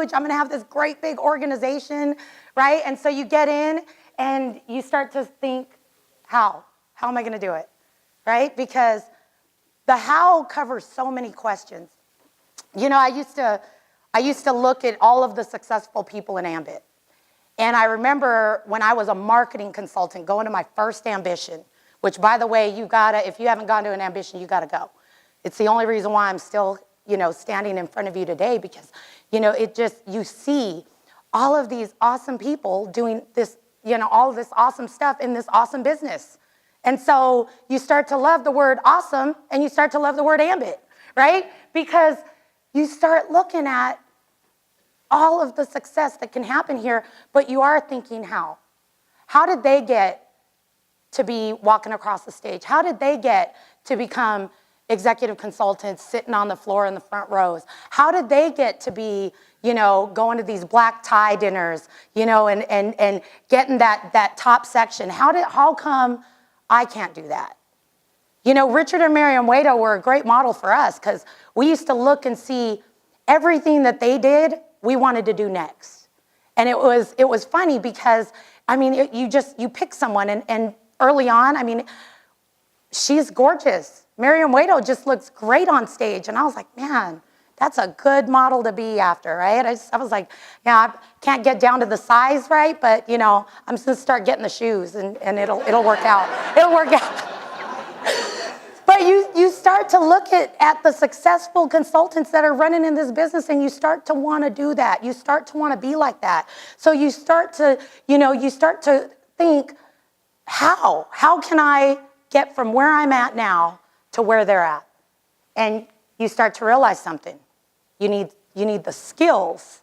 huge. I'm going to have this great big organization, right? And so you get in and you start to think, how? How am I going to do it, right? Because the how covers so many questions. You know, I used to look at all of the successful people in Ambit. And I remember when I was a marketing consultant going to my first ambition, which, by the way, if you haven't gone to an ambition, you gotta go. It's the only reason why I'm still, standing in front of you today, because, you see all of these awesome people doing this, all of this awesome stuff in this awesome business. And so you start to love the word awesome and you start to love the word Ambit, right? Because you start looking at all of the success that can happen here, but you are thinking how. How did they get to be walking across the stage? How did they get to become executive consultants sitting on the floor in the front rows? How did they get to be, going to these black tie dinners, and getting that top section? How come I can't do that? Richard and Miriam Waito were a great model for us because we used to look and see everything that they did, we wanted to do next. And it was funny because, you pick someone and early on, she's gorgeous. Miriam Waito just looks great on stage. And I was like, man, that's a good model to be after, right? I was like, yeah, I can't get down to the size, right? But, I'm just gonna start getting the shoes and it'll work out. It'll work out. But you start to look at the successful consultants that are running in this business and you start to want to do that. You start to want to be like that. So you start to think, how can I get from where I'm at now to where they're at? And you start to realize something. You need the skills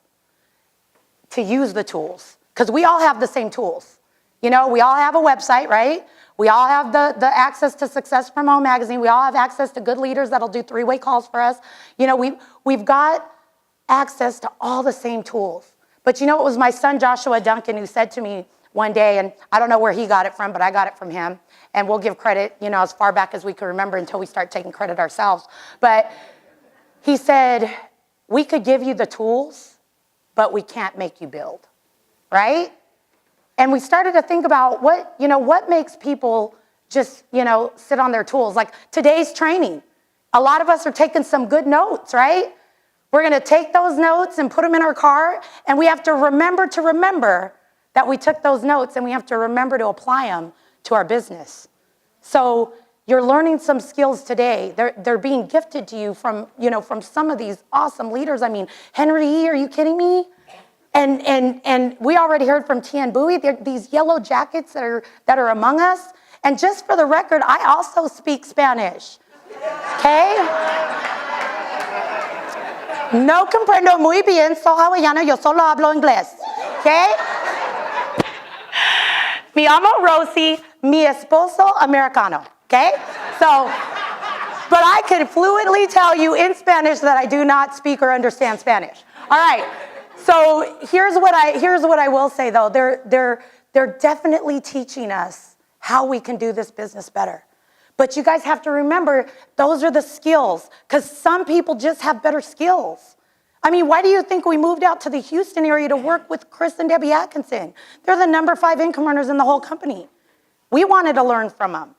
to use the tools. Because we all have the same tools. We all have a website, right? We all have the access to Success from Home magazine. We all have access to good leaders that'll do 3-way calls for us. We've got access to all the same tools. But it was my son Joshua Duncan who said to me one day, and I don't know where he got it from, but I got it from him. And we'll give credit, as far back as we can remember until we start taking credit ourselves. But he said, we could give you the tools, but we can't make you build, right? And we started to think about what makes people just, sit on their tools. Like today's training, a lot of us are taking some good notes, right? We're gonna take those notes and put them in our car, and we have to remember that we took those notes, and we have to remember to apply them to our business. So you're learning some skills today. They're being gifted to you from some of these awesome leaders. Henry E., are you kidding me? And we already heard from Tian Bowie, these yellow jackets that are among us. And just for the record, I also speak Spanish, okay? No comprendo muy bien, soy hawaiano, yo solo hablo inglés, okay? Mi amo Rosie, mi esposo americano, okay? So, but I can fluently tell you in Spanish that I do not speak or understand Spanish. All right. So here's what I will say though. They're definitely teaching us how we can do this business better. But you guys have to remember, those are the skills, because some people just have better skills. Why do you think we moved out to the Houston area to work with Chris and Debbie Atkinson? They're the number 5 income earners in the whole company. We wanted to learn from them.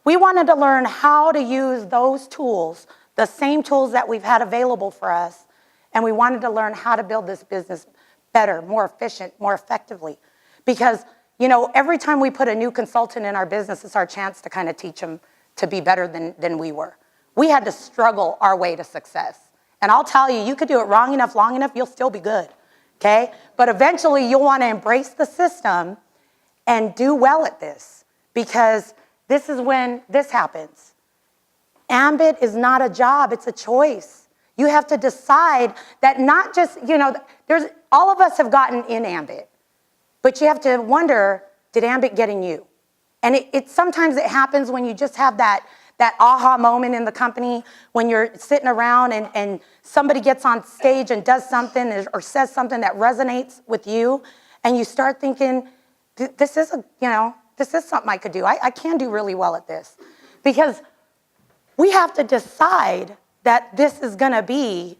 We wanted to learn how to use those tools, the same tools that we've had available for us, and we wanted to learn how to build this business better, more efficient, more effectively. Because, every time we put a new consultant in our business, it's our chance to kind of teach them to be better than we were. We had to struggle our way to success. And I'll tell you, you could do it wrong enough, long enough, you'll still be good, okay? But eventually you'll want to embrace the system and do well at this, because this is when this happens. Ambit is not a job, it's a choice. You have to decide that not just, all of us have gotten in Ambit, but you have to wonder, did Ambit get in you? And sometimes it happens when you just have that aha moment in the company, when you're sitting around and somebody gets on stage and does something or says something that resonates with you, and you start thinking, this is something I could do. I can do really well at this. Because we have to decide that this is gonna be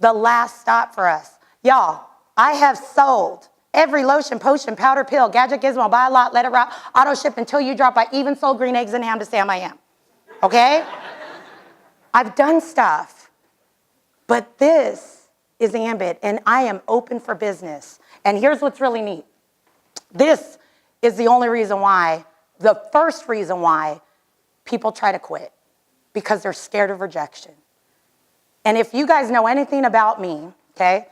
the last stop for us. Y'all, I have sold every lotion, potion, powder, pill, gadget, gizmo, buy a lot, let it route, auto ship until you drop. I even sold green eggs and ham to Sam I Am. Okay? I've done stuff. But this is Ambit, and I am open for business. And here's what's really neat. This is the only reason why, the first reason why people try to quit, because they're scared of rejection. And if you guys know anything about me, okay,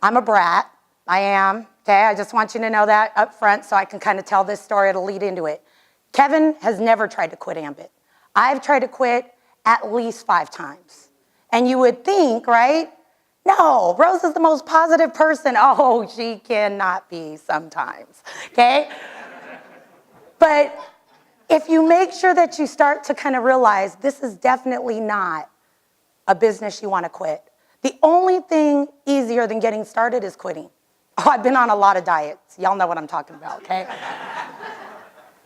I'm a brat. I am, okay? I just want you to know that up front so I can kind of tell this story. It'll lead into it. Kevin has never tried to quit Ambit. I've tried to quit at least 5 times. And you would think, right? No, Rose is the most positive person. Oh, she cannot be sometimes, okay? But if you make sure that you start to kind of realize this is definitely not a business you want to quit. The only thing easier than getting started is quitting. Oh, I've been on a lot of diets. Y'all know what I'm talking about, okay?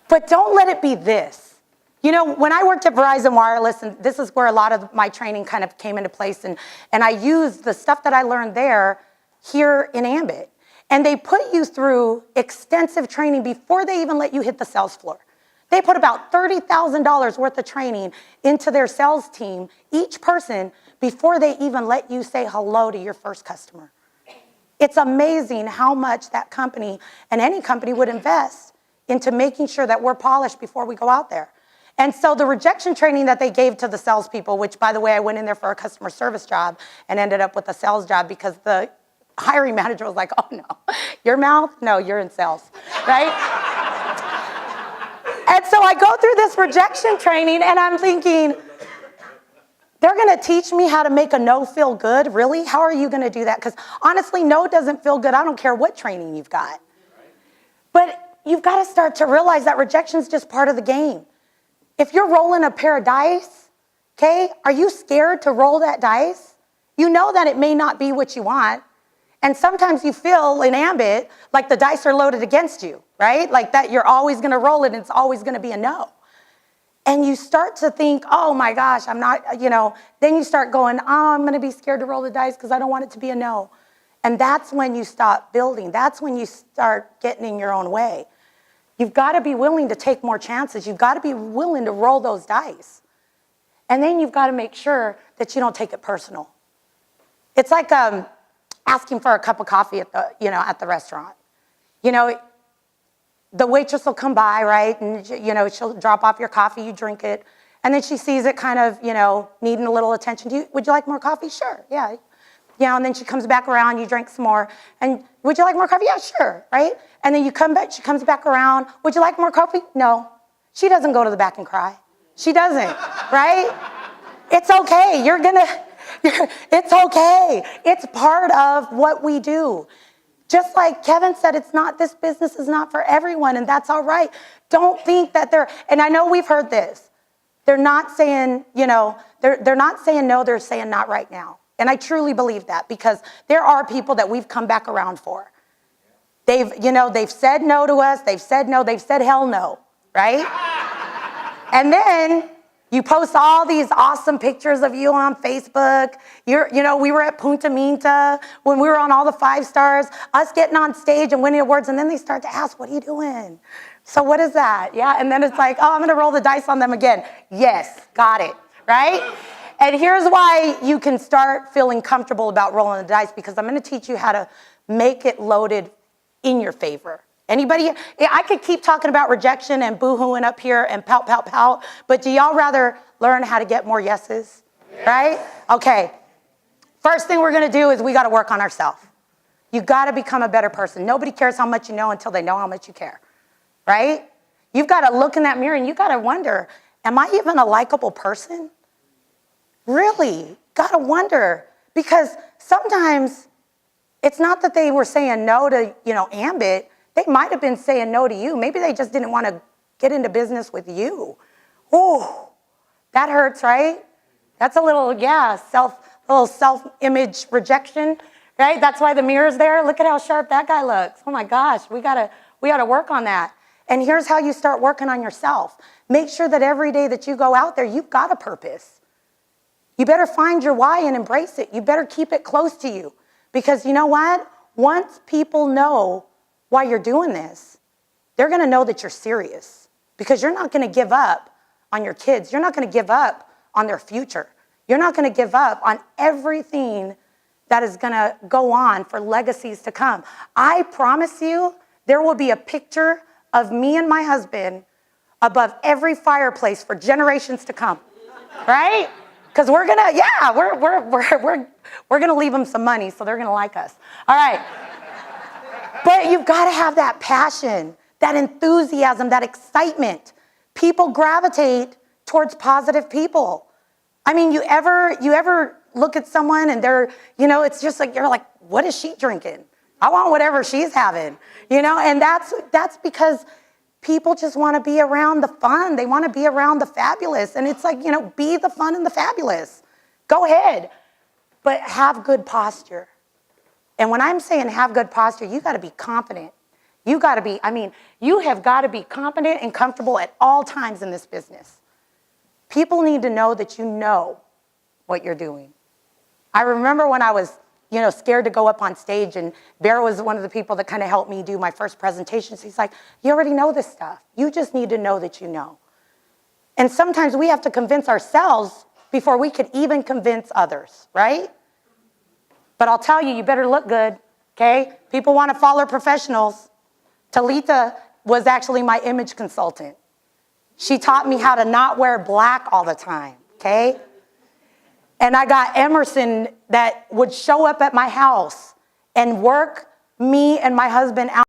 But don't let it be this. You know, when I worked at Verizon Wireless, and this is where a lot of my training kind of came into place, and I used the stuff that I learned there here in Ambit. And they put you through extensive training before they even let you hit the sales floor. They put about $30,000 worth of training into their sales team, each person, before they even let you say hello to your first customer. It's amazing how much that company and any company would invest into making sure that we're polished before we go out there. And so the rejection training that they gave to the salespeople, which, by the way, I went in there for a customer service job and ended up with a sales job because the hiring manager was like, oh, no, your mouth? No, you're in sales, right? And so I go through this rejection training, and I'm thinking, they're going to teach me how to make a no feel good? Really? How are you going to do that? Because honestly, no doesn't feel good. I don't care what training you've got. But you've got to start to realize that rejection is just part of the game. If you're rolling a pair of dice, okay, are you scared to roll that dice? You know that it may not be what you want. And sometimes you feel in Ambit like the dice are loaded against you, right? Like that you're always going to roll it and it's always going to be a no. And you start to think, oh my gosh, I'm not, then you start going, oh, I'm going to be scared to roll the dice because I don't want it to be a no. And that's when you stop building. That's when you start getting in your own way. You've got to be willing to take more chances. You've got to be willing to roll those dice. And then you've got to make sure that you don't take it personal. It's like asking for a cup of coffee at the restaurant. The waitress will come by, right? And, she'll drop off your coffee, you drink it. And then she sees it kind of, needing a little attention. Would you like more coffee? Sure, yeah. And then she comes back around, you drink some more. And would you like more coffee? Yeah, sure, right? And then you come back, she comes back around. Would you like more coffee? No. She doesn't go to the back and cry. She doesn't, right? It's okay. It's okay. It's part of what we do. Just like Kevin said, this business is not for everyone, and that's all right. Don't think that and I know we've heard this. They're not saying, they're not saying no, they're saying not right now. And I truly believe that because there are people that we've come back around for. They've said no to us, they've said no, they've said hell no, right? And then you post all these awesome pictures of you on Facebook. We were at Punta Minta when we were on all the 5 stars, us getting on stage and winning awards, and then they start to ask, what are you doing? So what is that? Yeah, and then it's like, oh, I'm gonna roll the dice on them again. Yes, got it, right? And here's why you can start feeling comfortable about rolling the dice, because I'm gonna teach you how to make it loaded in your favor. Anybody? I could keep talking about rejection and boo-hooing up here and pout, pout, pout, but do y'all rather learn how to get more yeses, right? Okay, first thing we're gonna do is we gotta work on ourselves. You gotta become a better person. Nobody cares how much you know until they know how much you care, right? You've gotta look in that mirror and you gotta wonder, am I even a likable person? Really, gotta wonder, because sometimes it's not that they were saying no to, Ambit. They might have been saying no to you. Maybe they just didn't want to get into business with you. Oh, that hurts, right? That's a little, self-image rejection, right? That's why the mirror's there. Look at how sharp that guy looks. Oh my gosh, we gotta work on that. And here's how you start working on yourself. Make sure that every day that you go out there, you've got a purpose. You better find your why and embrace it. You better keep it close to you. Because you know what? Once people know why you're doing this, they're going to know that you're serious, because you're not going to give up on your kids. You're not going to give up on their future. You're not going to give up on everything that is going to go on for legacies to come. I promise you, there will be a picture of me and my husband above every fireplace for generations to come, right? Because we're gonna leave them some money, so they're gonna like us. All right. But you've got to have that passion, that enthusiasm, that excitement. People gravitate towards positive people. I mean, you ever look at someone and they're, it's just like, you're like, what is she drinking? I want whatever she's having, and that's because people just want to be around the fun. They want to be around the fabulous. And it's like, be the fun and the fabulous. Go ahead, but have good posture. And when I'm saying have good posture, you got to be confident. You have got to be confident and comfortable at all times in this business. People need to know that you know what you're doing. I remember when I was, scared to go up on stage, and Bear was one of the people that kind of helped me do my first presentations. He's like, you already know this stuff. You just need to know that you know. And sometimes we have to convince ourselves before we could even convince others, right? But I'll tell you, you better look good, okay? People want to follow professionals. Talitha was actually my image consultant. She taught me how to not wear black all the time, okay? And I got Emerson that would show up at my house and work me and my husband out.